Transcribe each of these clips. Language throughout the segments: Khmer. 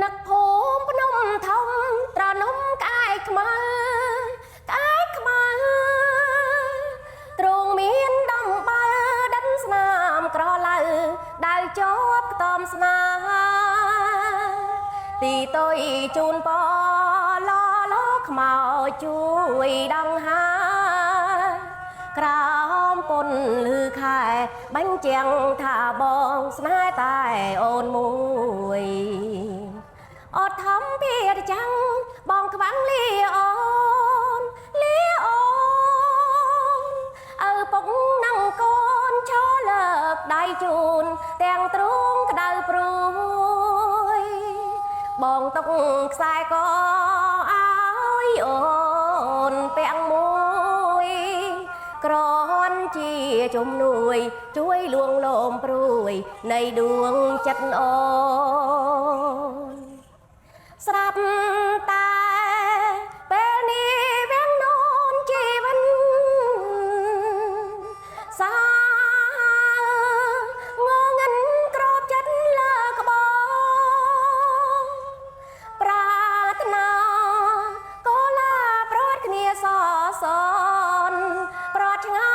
នឹកភូមិភ្នំធំត្រនំក្អែកខ្មៅទ្រង់មានដំបើដិនស្នាមក្រឡៅដែលជាប់ខ្ទមស្នេហាទីតុយជូនពឡខ្មោចជួយដង្ហាក្រោមពន្លឺខែបញ្ជាំងថាបងស្នេហ៍តែអូនមួយអត់ធំពីរចាំងបងខ្វាំងលាអូនឪពុកនឹងកូនឈរលើកដៃជូនទាំងទ្រូងក្តៅព្រួយបងទុកខ្សែកឲ្យអូនពាក់មួយក្រន់ជាជំនួយជួយលួងលោមព្រួយនៃដួងចិត្តអូនស្រាប់តែពេលនេះវាំងនូនជីវិតសាងងឹនក្របចិត្តលើក្បោប្រាថ្នាក៏ឡាប្រត់គ្នាសនប្រត់ឆ្ងា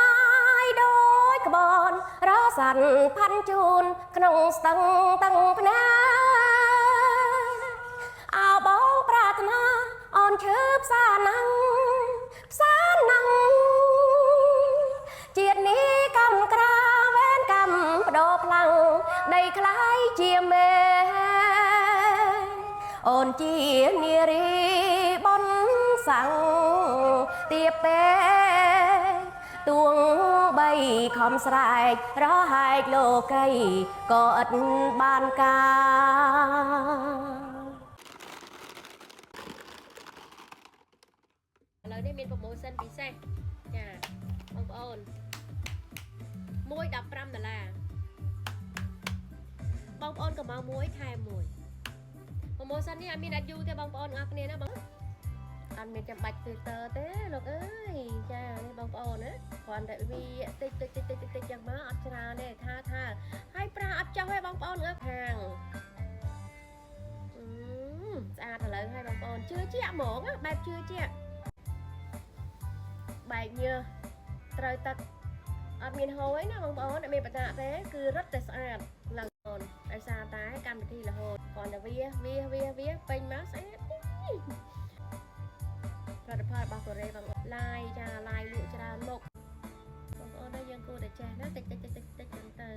យដូចក្បនរសាន់ផាន់ជូនក្នុងស្ទឹងតឹងភ្នែអើបងប្រាថ្នាអូនឈឺផ្សារណាំងជាតិនេះកម្មក្រាវែនកម្មបដោផ្លាំងដីខ្លាយជាមេអូនជានារីបនសាំងទៀបពេទួងបីខំស្រែករហែកលោកីក៏ឥតបានការឥឡូវនេះមានប្រូម៉ូសិនពិសេសចាបងប្អូន1 $15បងប្អូនក៏មក1ថែម1ប្រូម៉ូសិននេះអត់មានអត់យូរទេបងប្អូនអរគ្នាណាបងអត់មានចាំបាច់ filter ទេលោកអើយចានេះបងប្អូនណាគ្រាន់តែវាតិចយ៉ាងមកអត់ច្រើនទេថាហើយប្រាអត់ចោះទេបងប្អូនអើខាងស្អាតឥឡូវហើយបងប្អូនជឿជាក់ហ្មងបែបជឿជាក់បែកញើសត្រូវទឹកអត់មានហូរណាបងប្អូនអត់មានបតាក់ទេគឺរឹតតែស្អាតឡើងបងប្អូនដោយសារតែកម្មវិធីរហូតគ្រាន់តែវាពេញមកស្អាតផលិតផលរបស់កូរ៉េបងប្អូនឡាយចាឡាយលក់ច្រើនមុខបងប្អូនយើងគួរតែចេះណាតិចចឹងទៅ